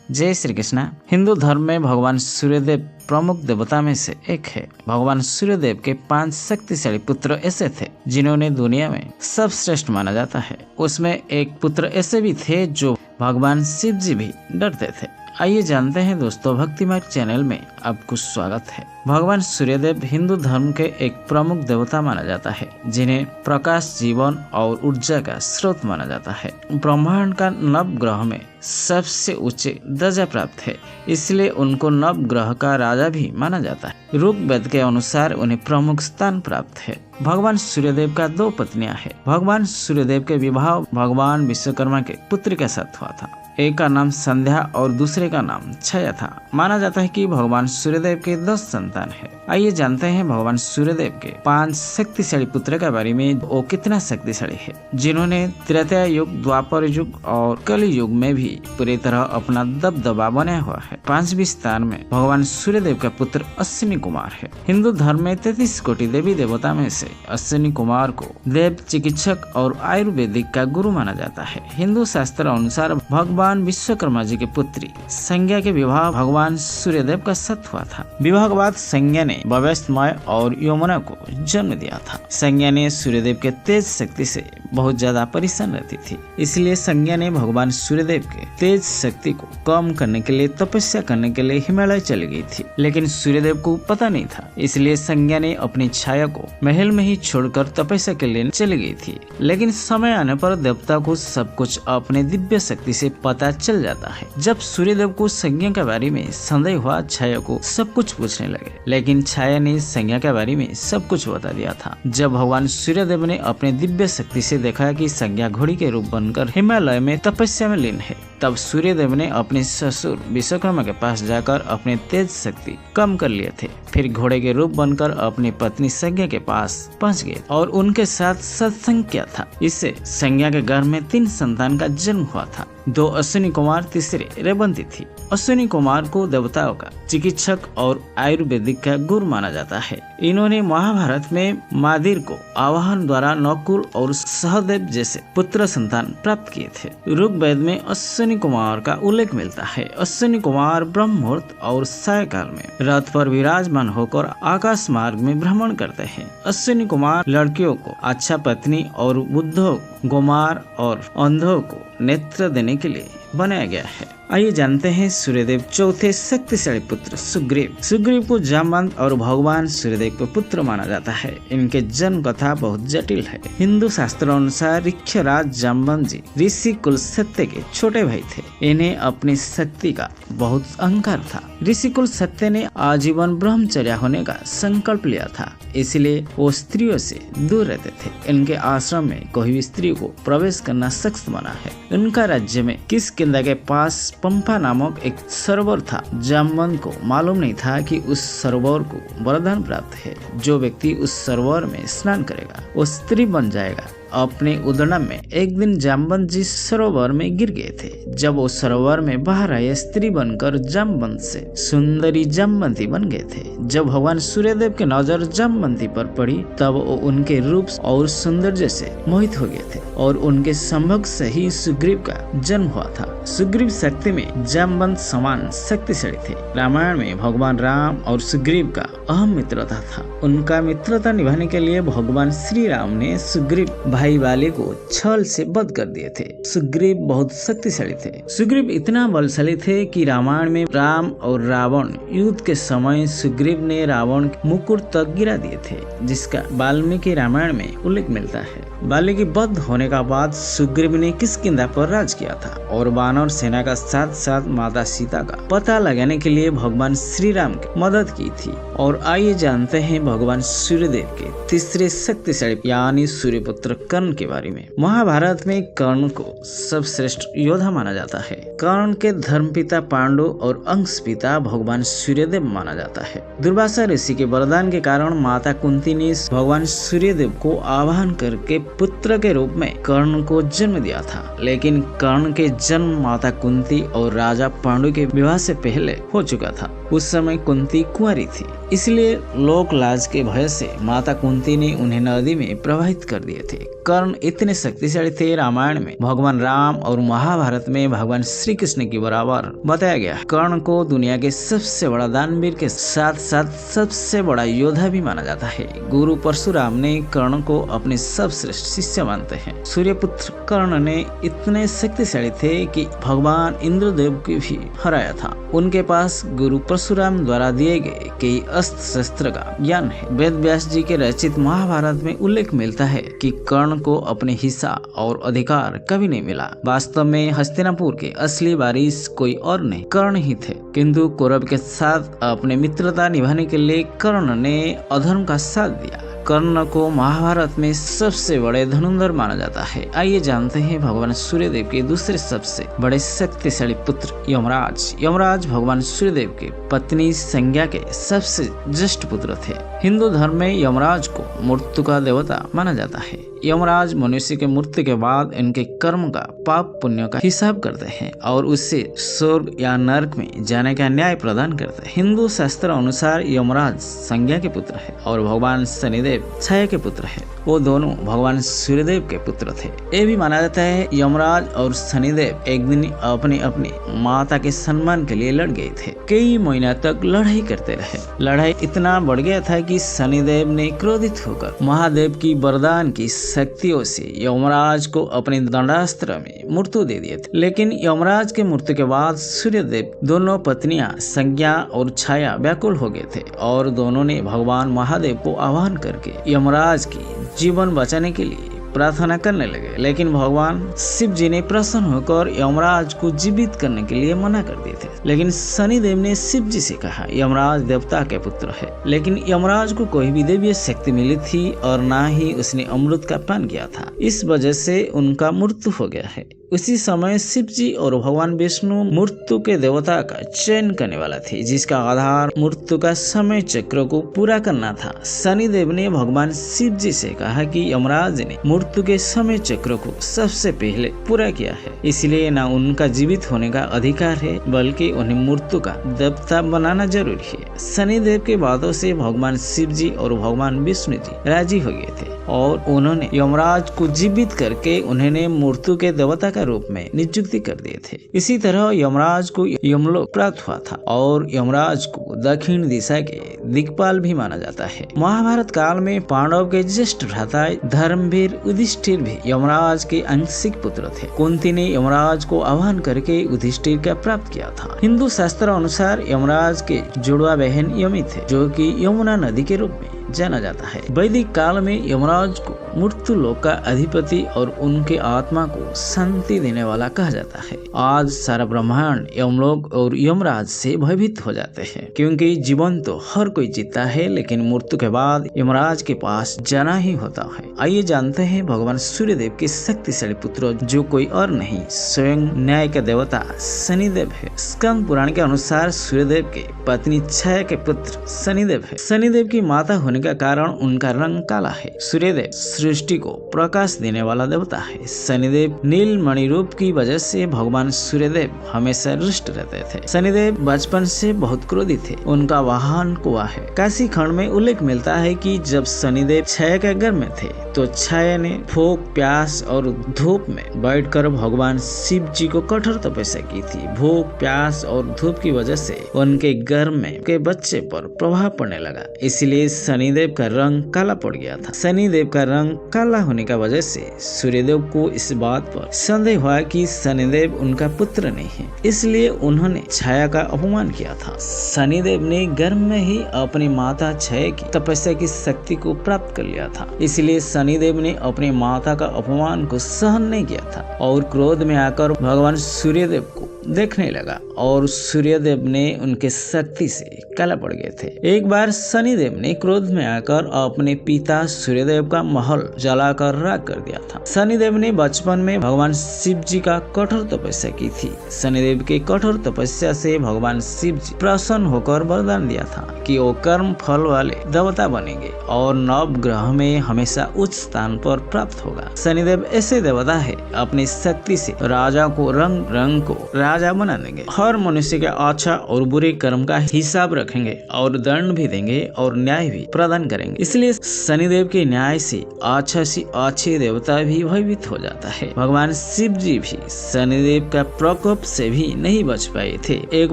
जय श्री कृष्णा। हिंदू धर्म में भगवान सूर्यदेव प्रमुख देवता में से एक है। भगवान सूर्यदेव के 5 शक्तिशाली पुत्र ऐसे थे जिन्होंने दुनिया में सबश्रेष्ठ माना जाता है। उसमें एक पुत्र ऐसे भी थे जो भगवान शिव जी भी डरते थे। आइए जानते हैं दोस्तों, भक्ति मार्ग चैनल में आपको स्वागत है। भगवान सूर्यदेव हिंदू धर्म के एक प्रमुख देवता माना जाता है जिन्हें प्रकाश, जीवन और ऊर्जा का स्रोत माना जाता है। ब्रह्मांड का नवग्रह में सबसे ऊंचे दर्जा प्राप्त है, इसलिए उनको नवग्रह का राजा भी माना जाता है। ऋग्वेद के अनुसार उन्हें प्रमुख स्थान प्राप्त है। भगवान सूर्यदेव का 2 पत्नियां हैं। भगवान सूर्यदेव के विवाह भगवान विश्वकर्मा के पुत्र के साथ हुआ था। एक का नाम संध्या और दूसरे का नाम छया था। माना जाता है कि भगवान सूर्यदेव के 10 संतान है। आइए जानते हैं भगवान सूर्यदेव के 5 शक्तिशाली पुत्र के बारे में। वो कितना शक्तिशाली है, जिन्होंने त्रेता युग, द्वापर युग और कली युग में भी पूरी तरह अपना दबदबा बनाया हुआ है। 5वें स्थान में भगवान सूर्यदेव का पुत्र अश्विनी कुमार है। हिंदू धर्म में 33 कोटि देवी देवता में से अश्विनी कुमार को देव, चिकित्सक और आयुर्वेदिक का गुरु माना जाता है। हिंदू शास्त्र अनुसार भगवान विश्वकर्मा जी की पुत्री संज्ञा के विवाह भगवान सूर्यदेव का साथ हुआ था। विवाह के बाद संज्ञा ने भविष्यमय और यमुना को जन्म दिया था। संज्ञा ने सूर्यदेव के तेज शक्ति से बहुत ज्यादा परेशान रहती थी, इसलिए संज्ञा ने भगवान सूर्यदेव के तेज शक्ति को कम करने के लिए तपस्या करने के लिए हिमालय चली गई थी। लेकिन सूर्यदेव को पता नहीं था, इसलिए संज्ञा ने अपनी छाया को महल में ही छोड़कर तपस्या के लिए चली गई थी। लेकिन समय आने पर देवता को सब कुछ अपने दिव्य शक्ति से पता चल जाता है। जब सूर्यदेव को संज्ञा के बारे में संदेह हुआ, छाया को सब कुछ पूछने लगे, लेकिन छाया ने संज्ञा के बारे में सब कुछ बता दिया था। जब भगवान सूर्यदेव ने अपने दिव्य शक्ति से देखा कि संज्ञा घोड़ी के रूप बनकर हिमालय में तपस्या में लीन है, तब सूर्यदेव ने अपने ससुर विश्वकर्मा के पास जाकर अपने तेज शक्ति कम कर लिए थे। फिर घोड़े के रूप बनकर अपनी पत्नी संज्ञा के पास पहुंच गए और उनके साथ सत्संग किया था। इससे संज्ञा के घर में 3 संतान का जन्म हुआ था। 2 अश्विनी कुमार, तीसरे रेवंती थी। अश्विनी कुमार को देवताओं का चिकित्सक और आयुर्वेदिक का गुरु माना जाता है। इन्होंने महाभारत में महावीर को आवाहन द्वारा नकुल और सहदेव जैसे पुत्र संतान प्राप्त किए थे। ऋग्वेद में अश्विनी कुमार का उल्लेख मिलता है। अश्विनी कुमार ब्रह्म मुहूर्त और सायकाल में रथ पर विराजमान होकर आकाश मार्ग में भ्रमण करते हैं। अश्विनी कुमार लड़कियों को अच्छा पत्नी और बुद्धों, गोमार और अंधों को नेत्र देने के लिए बनाया गया है। आइए जानते हैं सूर्यदेव चौथे शक्तिशाली पुत्र सुग्रीव। सुग्रीव को जामवंत और भगवान सूर्यदेव के पुत्र माना जाता है। इनके जन्म कथा बहुत जटिल है। हिंदू शास्त्र अनुसार ऋक्षराज जामवंत जी ऋषि कुल सत्य के छोटे भाई थे। इन्हें अपनी शक्ति का बहुत अहंकार था। ऋषि कुल सत्य ने आजीवन ब्रह्मचर्य होने का संकल्प लिया था, इसलिए वो स्त्रियों से दूर रहते थे। इनके आश्रम में कोई भी स्त्री को प्रवेश करना सख्त मना है। उनका राज्य में किष्किंधा के पास पंपा नामक एक सरोवर था। जामवंत को मालूम नहीं था कि उस सरोवर को वरदान प्राप्त है। जो व्यक्ति उस सरोवर में स्नान करेगा वो स्त्री बन जाएगा। अपने उद्यम में एक दिन जामवंत जी सरोवर में गिर गए थे। जब वो सरोवर में बाहर आए, स्त्री बनकर जामवंत से सुंदरी जामवंती बन गए थे। जब भगवान सूर्यदेव की नजर जामवंती पर पड़ी, तब वो उनके रूप और सौंदर्य से मोहित हो गए थे और उनके संभोग से ही सुग्रीव का जन्म हुआ था। सुग्रीव शक्ति में जामवंत समान शक्तिशाली थे। रामायण में भगवान राम और सुग्रीव का अहम मित्रता था। उनका मित्रता निभाने के लिए भगवान श्री राम ने सुग्रीव भाई वाले को छल से वध कर दिए थे। सुग्रीव बहुत शक्तिशाली थे। सुग्रीव इतना बलशाली थे कि रामायण में राम और रावण युद्ध के समय सुग्रीव ने रावण मुकुट तक गिरा दिए थे, जिसका वाल्मीकि रामायण में उल्लेख मिलता है। वाल्मीकि वध होने का बाद सुग्रीव ने किष्किंधा पर राज किया था और वानर सेना का साथ साथ माता सीता का पता लगाने के लिए भगवान श्री राम की मदद की थी। और आइए जानते हैं भगवान सूर्यदेव के तीसरे शक्तिशाली यानी सूर्यपुत्र कर्ण के बारे में। महाभारत में कर्ण को सर्वश्रेष्ठ योद्धा माना जाता है। कर्ण के धर्मपिता पांडु और अंश पिता भगवान सूर्यदेव माना जाता है। दुर्वासा ऋषि के वरदान के कारण माता कुंती ने भगवान सूर्यदेव को आवाहन करके पुत्र के रूप में कर्ण को जन्म दिया था। लेकिन कर्ण के जन्म माता कुंती और राजा पांडु के विवाह से पहले हो चुका था। उस समय कुंती कुंवारी थी, इसलिए लोक लाज के भय से माता कुंती ने उन्हें नदी में प्रवाहित कर दिए थे। कर्ण इतने शक्तिशाली थे, रामायण में भगवान राम और महाभारत में भगवान श्री कृष्ण के बराबर बताया गया। कर्ण को दुनिया के सबसे बड़ा दानवीर के साथ साथ सबसे बड़ा योद्धा भी माना जाता है। गुरु परशुराम ने कर्ण को अपने सबश्रेष्ठ शिष्य मानते हैं। सूर्यपुत्र कर्ण ने इतने शक्तिशाली थे कि भगवान इंद्रदेव को भी हराया था। उनके पास गुरु परशुराम द्वारा दिए गए कई अस्त्र शस्त्र का ज्ञान है। वेद व्यास जी के रचित महाभारत में उल्लेख मिलता है कि कर्ण को अपने हिस्सा और अधिकार कभी नहीं मिला। वास्तव में हस्तिनापुर के असली वारिस कोई और नहीं, कर्ण ही थे। किंतु कौरव के साथ अपने मित्रता निभाने के लिए कर्ण ने अधर्म का साथ दिया। कर्ण को महाभारत में सबसे बड़े धनुर्धर माना जाता है। आइए जानते हैं भगवान सूर्यदेव के दूसरे सबसे बड़े शक्तिशाली पुत्र यमराज। यमराज भगवान सूर्यदेव के पत्नी संज्ञा के सबसे ज्येष्ठ पुत्र थे। हिंदू धर्म में यमराज को मृत्यु का देवता माना जाता है। यमराज मनुष्य के मृत्यु के बाद इनके कर्म का पाप पुण्य का हिसाब करते हैं और उससे स्वर्ग या नरक में जाने का न्याय प्रदान करते हैं। हिंदू शास्त्र अनुसार यमराज संज्ञा के पुत्र है और भगवान शनिदेव छाया के पुत्र है। वो दोनों भगवान सूर्यदेव के पुत्र थे। ये भी माना जाता है यमराज और शनिदेव एक दिन अपनी अपनी माता के सम्मान के लिए लड़ गए थे। कई महीना तक लड़ाई करते रहे। लड़ाई इतना बढ़ गया था कि शनिदेव ने क्रोधित होकर महादेव की वरदान की शक्तियों से यमराज को अपने दंडास्त्र में मृत्यु दे दिए थे। लेकिन यमराज के मृत्यु के बाद सूर्यदेव दोनों पत्नियां संज्ञा और छाया व्याकुल हो गए थे और दोनों ने भगवान महादेव को आह्वान करके यमराज की जीवन बचाने के लिए प्रार्थना करने लगे। लेकिन भगवान शिव जी ने प्रसन्न होकर यमराज को जीवित करने के लिए मना कर दिए थे। लेकिन शनिदेव ने शिव जी से कहा यमराज देवता के पुत्र है, लेकिन यमराज को कोई भी दैवीय शक्ति मिली थी और ना ही उसने अमृत का पान किया था। इस वजह से उनका मृत्यु हो गया है। उसी समय शिव जी और भगवान विष्णु मृत्यु के देवता का चयन करने वाला थे, जिसका आधार मृत्यु का समय चक्र को पूरा करना था। शनिदेव ने भगवान शिव जी से कहा कि यमराज ने मृत्यु के समय चक्र को सबसे पहले पूरा किया है, इसलिए न उनका जीवित होने का अधिकार है बल्कि उन्हें मृत्यु का देवता बनाना जरूरी है। शनिदेव के बातों से भगवान शिव जी और भगवान विष्णु जी राजी हो गए थे और उन्होंने यमराज को जीवित करके उन्हें मृत्यु के देवता का रूप में नियुक्ति कर दिए थे। इसी तरह यमराज को यमलोक प्राप्त हुआ था और यमराज को दक्षिण दिशा के दिक्पाल भी माना जाता है। महाभारत काल में पांडव के ज्येष्ठ भ्राता धर्मवीर युधिष्ठिर भी यमराज के आंशिक पुत्र थे। कुंती ने यमराज को आह्वान करके युधिष्ठिर का प्राप्त किया था। हिंदू शास्त्र अनुसार यमराज के जुड़वा बहन यमी थे, जो कि यमुना नदी के रूप में जाना जाता है। वैदिक काल में यमराज को मृत्यु लोक का अधिपति और उनके आत्मा को शांति देने वाला कहा जाता है। आज सारा ब्रह्मांड यमलोक और यमराज से भयभीत हो जाते हैं, क्योंकि जीवन तो हर कोई जीता है, लेकिन मृत्यु के बाद यमराज के पास जाना ही होता है। आइए जानते हैं भगवान सूर्यदेव के शक्तिशाली पुत्र, जो कोई और नहीं स्वयं न्याय के देवता शनिदेव है। स्कंद पुराण के अनुसार सूर्यदेव के पत्नी छाया के पुत्र शनिदेव है। शनिदेव की माता होने का कारण उनका रंग काला है। सूर्यदेव सृष्टि को प्रकाश देने वाला देवता है। शनिदेव नील मणि रूप की वजह से भगवान सूर्यदेव हमेशा रुष्ट रहते थे। शनिदेव बचपन से बहुत क्रोधी थे। उनका वाहन कुआ है। काशी खंड में उल्लेख मिलता है कि जब शनिदेव छाया के घर में थे तो छाया ने भूख, प्यास और धूप में बैठकर भगवान शिव जी को कठोर तपस्या की थी। भूख, प्यास और धूप की वजह से उनके घर में के बच्चे पर प्रभाव पड़ने लगा, इसलिए शनिदेव का रंग काला पड़ गया था। शनिदेव का रंग काला होने का वजह से सूर्यदेव को इस बात पर संदेह हुआ कि शनिदेव उनका पुत्र नहीं है, इसलिए उन्होंने छाया का अपमान किया था। शनिदेव ने गर्भ में ही अपनी माता छाया की तपस्या की शक्ति को प्राप्त कर लिया था, इसलिए शनिदेव ने अपनी माता का अपमान को सहन नहीं किया था और क्रोध में आकर भगवान सूर्यदेव को देखने लगा और सूर्यदेव ने उनके शक्ति से काला पड़ गए थे। एक बार शनिदेव ने क्रोध में आकर अपने पिता सूर्यदेव का महल जलाकर राख कर दिया था। शनिदेव ने बचपन में भगवान शिव जी का कठोर तपस्या की थी। शनिदेव के कठोर तपस्या से भगवान शिव जी प्रसन्न होकर वरदान दिया था कि वो कर्म फल वाले देवता बनेंगे और नव ग्रह में हमेशा उच्च स्थान पर प्राप्त होगा। शनिदेव ऐसे देवता है अपनी शक्ति से राजा को रंग रंग को राजा बना देंगे। हर मनुष्य के अच्छा और बुरे कर्म का हिसाब रखेंगे और दंड भी देंगे और न्याय भी प्रदान करेंगे। इसलिए शनिदेव के न्याय से अच्छे देवता भी भयभीत हो जाता है। भगवान शिव जी भी शनिदेव का प्रकोप से भी नहीं बच पाए थे। एक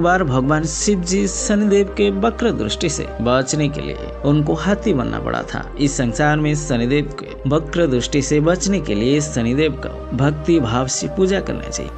बार भगवान शिव जी शनिदेव के वक्र दृष्टि से बचने के लिए उनको हाथी बनना पड़ा था। इस संसार में शनिदेव के वक्र दृष्टि से बचने के लिए शनिदेव का भक्ति भाव से पूजा करना चाहिए।